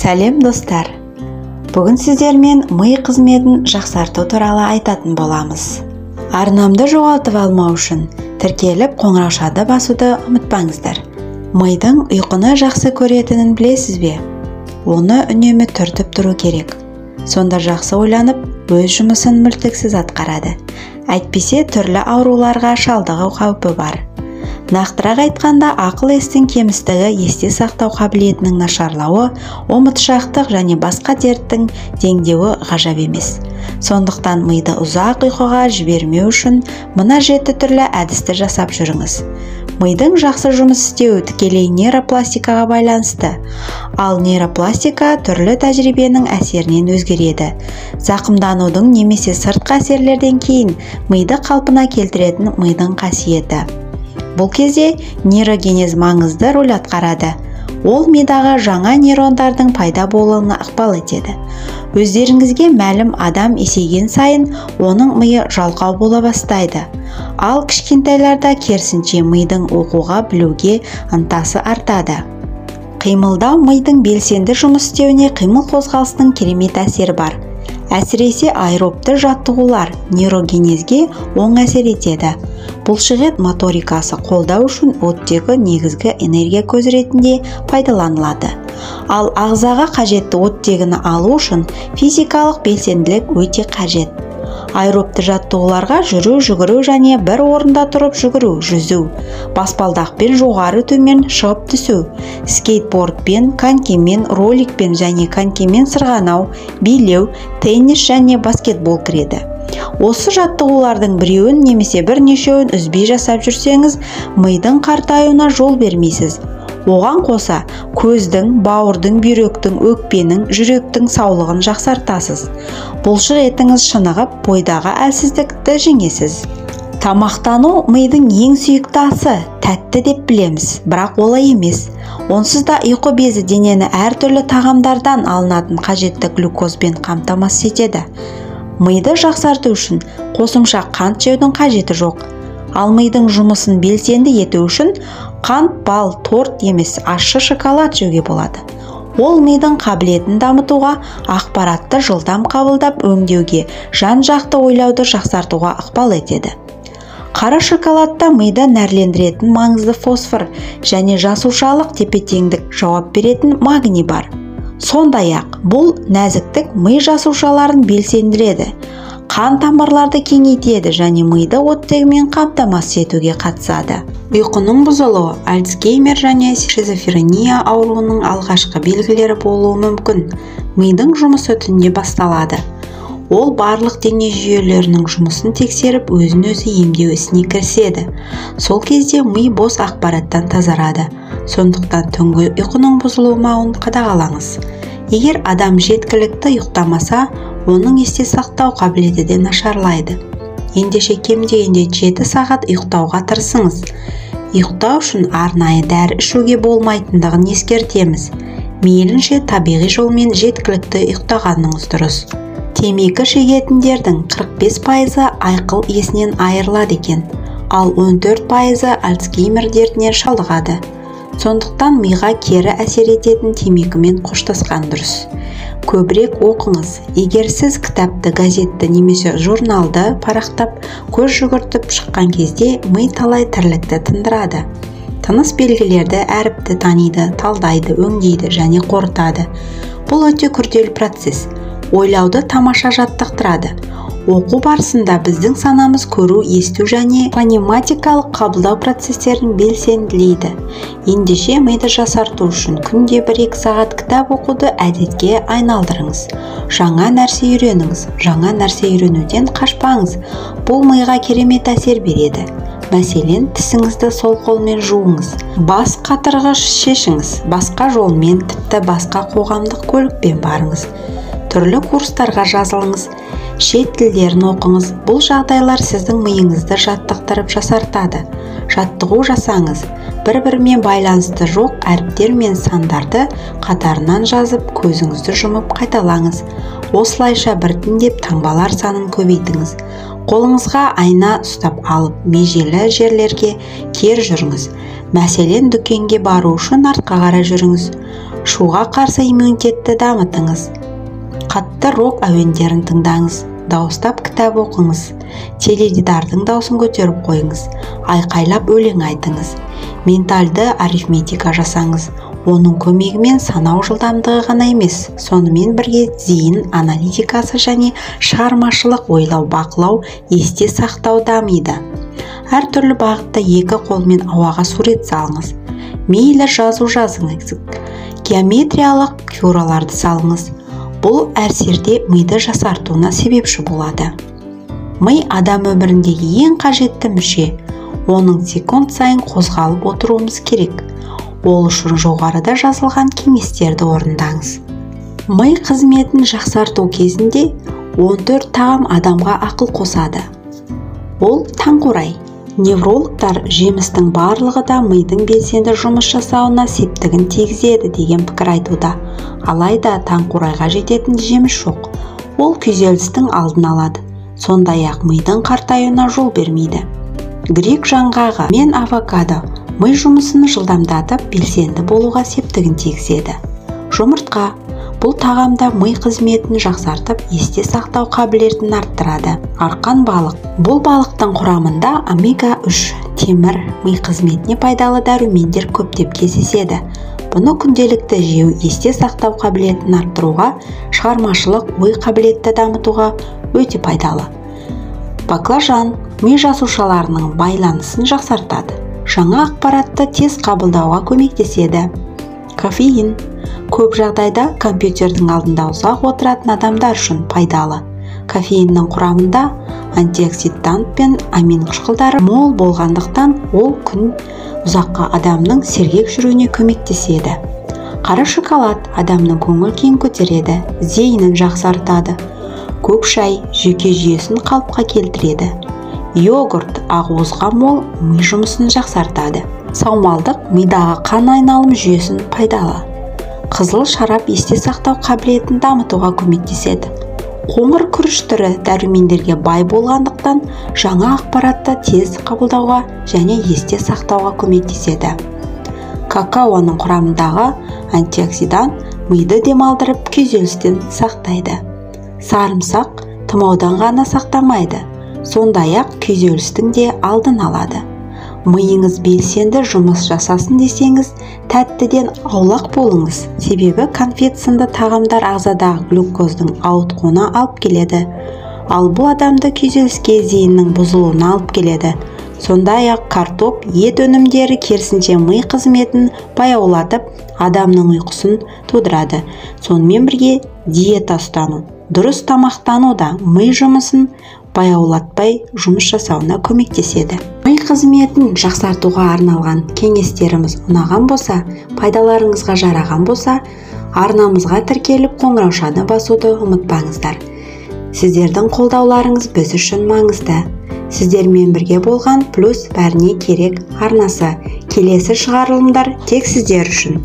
Сәлем достар! Бүгін сіздермен ми қызметін жақсарту туралы айтатын боламыз. Арнамды жоғалтып алмау үшін тіркеліп қоңыраушады басуды ұмытпаңыздар. Мидың ұйқыны жақсы көретінін білесіз бе? Оны үнемі түртіп тұру керек. Сонда жақсы ойланып, өз жұмысын мүлтіксіз атқарады. Әйтпесе түрлі ауруларға шалдығу қаупі бар. Нақтырақ айтқанда, ақыл-естің кемістігі, есте сақтау қабілетінің нашарлауы, ұмытшақтық және басқа дерттің деңдеуі ғажап емес. Сондықтан миды ұзақ ұйқыға жібермеу үшін мына 7 түрлі әдісті жасап жүріңіз. Мидың жақсы жұмыс істеуі тікелей нейропластикаға байланысты. Ал нейропластика түрлі тәжірибенің әсерінен өзгереді. Зақымданудың немесе сыртқы әсерлерден кейін миды қалпына келтіретін мидың қасиеті. Бұл кезде нейрогенез маңызды рөл атқарады. Ол мидағы жаңа нейрондардың пайда болуына ықпал етеді. Өздеріңізге мәлім, адам есейген сайын оның миы жалқау бола бастайды. Ал кішкентайларда керісінше мидың оқуға, білуге ынтасы артады. Қимылдау мидың белсенді жұмыс істеуіне қимыл қозғалысының керемет әсері бар. Әсіресе аэробты жаттығулар нейрогенезге оң әсер етеді. Бұлшықет моторикасы қолдау үшін оттегі негізгі энергия көзі ретінде пайдаланылады. Ал ағзаға қажетті оттегіні алу үшін физикалық белсенділік өте қажет. Аэробты жаттығуларға жүру, жүгіру және бір орында тұрып жүгіру, жүзу, баспалдақпен жоғары төмен шығып түсу, скейтбордпен, конькимен, роликпен және конькимен сырғанау, билеу, теннис және баскетбол кіреді. Осы жаттығулардың біреуін немесе бірнешеуін үзбей жасап жүрсеңіз, мидың қартаюына жол бермейсіз. Оған қоса көздің, бауырдың, бүйректің, өкпенің, жүректің саулығын жақсартасыз. Бұлшық етіңіз шынығып, бойдағы әлсіздікті жеңесіз. Тамақтану мидың ең сүйікті асы, тәтті деп білеміз, бірақ олай емес. Онсыз да ұйқы безі денені әртүрлі тағамдардан алынатын қажетті глюкозбен қамтамасыз етеді. Миды жақсарту үшін қосымша қант жеудің қажеті жоқ. Ал мидың жұмысын белсенді ету үшін қант, бал, торт емес, ащы шоколад жеуге болады. Ол мидың қабілетін дамытуға, ақпаратты жылдам қабылдап өңдеуге, жан-жақты ойлауды жақсартуға ықпал етеді. Қара шоколадта миды нәрлендіретін маңызды фосфор және жасушалық тепе-теңдік жауап беретін магний бар. Сондай-ақ бұл нәзіктік ми жасушаларын белсендіреді, қан тамырларды кеңейтеді және миды оттегімен қамтамасыз етуге қатысады. Ұйқының бұзылуы, Альцгеймер және шизофрения ауруының алғашқы белгілері болуы мүмкін. Мидың жұмысы түнде басталады. Ол барлық дене жүйелерінің жұмысын тексеріп, өзін-өзі емдеу ісіне кіріседі. Сол кезде ми бос ақпараттан тазарады. Сондықтан түнгі ұйқының бұзылмауын қадағалаңыз. Егер адам жеткілікті ұйықтамаса, оның есте сақтау қабілеті де нашарлайды. Ендеше кем дегенде 7 сағат ұйықтауға тырысыңыз. Ұйықтау үшін арнайы дәрі ішуге болмайтындығын ескертеміз. Мейлінше табиғи жолмен жеткілікті ұйықтағаныңыз дұрыс. Темекі шегетіндердің 45% айқыл есінен айырылады екен, ал 14% Альцгеймер дертіне шалдығады. Сондықтан миға кері әсер ететін темекімен қоштасқан дұрыс. Көбірек оқыңыз. Егер сіз кітапты, газетті немесе журналды парақтап, көз жүгіртіп шыққан кезде ми талай тірлікті тындырады. Тыныс белгілерді, әріпті таниды, талдайды, өңдейді және қорытады. Бұл өте күрделі процесс. Ойлауды тамаша жаттықтырады. Оқу барысында біздің санамыз көру, есту және фонематикалық қабылдау процестерін белсенділейді. Ендеше миды жасарту үшін күнде 1-2 сағат кітап оқуды әдетке айналдырыңыз. Жаңа нәрсе үйреніңіз. Жаңа нәрсе үйренуден қашпаңыз. Бұл миға керемет әсер береді. Мәселен, тісіңізді сол қолмен жуыңыз. Бас қатырғыш шешіңіз. Басқа жолмен, тіпті басқа қоғамдық көлікпен барыңыз. Түрлі курстарға жазылыңыз. Шет тілдерін оқыңыз. Бұл жағдайлар сіздің миыңызды жаттықтырып жасартады. Жаттығу жасаңыз. Бір-бірімен байланысты жоқ әріптер мен сандарды қатарынан жазып, көзіңізді жұмып қайталаңыз. Осылайша біртіндеп таңбалар санын көбейтіңіз. Қолыңызға айна ұстап алып, межелі жерлерге кер жүріңіз. Мәселен, дүкенге бару үшін артқа қарай жүріңіз. Шуға қарсы иммунитетті дамытыңыз. Қатты рок әуендерін тыңдаңыз. Дауыстап кітап оқыңыз. Теледидардың дауысын көтеріп қойыңыз. Айқайлап өлең айтыңыз. Ментальды арифметика жасаңыз. Оның көмегімен санау жылдамдығы ғана емес, сонымен бірге зейін аналитикасы және шығармашылық ойлау, бақылау, есте сақтау дамиды. Әр түрлі бағытта екі қолмен ауаға сурет салыңыз. Мейлі жазу жазыңыз. Геометриялық фигураларды салыңыз. Бұл әрсерде миды жасартуына себепші болады. Ми адам өміріндегі ең қажетті мүше. Оның секунд сайын қозғалып отыруымыз керек. Ол үшін жоғарыда жазылған кеңестерді орындаңыз. Ми қызметін жақсарту кезінде 14 тағам адамға ақыл қосады. Ол таңқурай. Неврологтар жемістің барлығы да мидың белсенді жұмыс жасауына септігін тигізеді деген пікір айтуда. Алайда таңқурайға жететін жеміс жоқ. Ол күйзелістің алдын алады. Сондай-ақ мидың қартаюына жол бермейді. Грек жаңғағы мен авокадо ми жұмысын жылдамдатып, белсенді болуға септігін тигізеді. Жұмыртқа. Бұл тағамда ми қызметін жақсартып, есте сақтау қабілетін арттырады. Арқан балық. Бұл балықтың құрамында омега-3, темір, ми қызметіне пайдалы дәрумендер көптеп кездеседі. Бұны күнделікті жеу есте сақтау қабілетін арттыруға, шығармашылық ой қабілетті дамытуға өте пайдалы. Баклажан ми жасушаларының байланысын жақсартады. Жаңа ақпаратты тез қабылдауға көмектеседі. Кофеин. Көп жағдайда компьютердің алдында ұзақ отыратын адамдар үшін пайдалы. Кофеиннің құрамында антиоксидант пен амин қышқылдары мол болғандықтан ол күн ұзаққа адамның сергек жүруіне көмектеседі. Қара шоколад адамның көңіл-күйін көтереді, зейінін жақсартады. Көк шай жүйке жүйесін қалыпқа келтіреді. Йогурт ақуызға мол ми жұмысын жақсартады. Саумалдық мидағы қан айналым жүйесін пайдалы. Қызыл шарап есте сақтау қабілетін дамытуға көмектеседі. Қоңыр күріш түрі дәрумендерге бай болғандықтан жаңа ақпаратты тез қабылдауға және есте сақтауға көмектеседі. Какаоның құрамындағы антиоксидант миды демалдырып, күйзелістен сақтайды. Сарымсақ тұмаудан ғана сақтамайды, сондай-ақ күйзелістің де алдын алады. Миыңыз белсенді жұмыс жасасын десеңіз, тәттіден аулақ болыңыз. Себебі конфет сынды тағамдар ағзадағы глюкоздың ауытқуына алып келеді. Ал бұл адамды күйзеліске, зейіннің бұзылуына алып келеді. Сондай-ақ картоп, ет өнімдері керісінше ми қызметін баяулатып, адамның ұйқысын тудырады. Сонымен бірге диета ұстану, дұрыс тамақтану да ми жұмысын баяулатпай жұмыс жасауына көмектеседі. Ми қызметін жақсартуға арналған кеңестеріміз ұнаған болса, пайдаларыңызға жараған болса, арнамызға тіркеліп қоңыраушаны басуды ұмытпаңыздар. Сіздердің қолдауларыңыз біз үшін маңызды. Сіздермен бірге болған плюс бәріне керек арнасы. Келесі шығарылымдар тек сіздер үшін.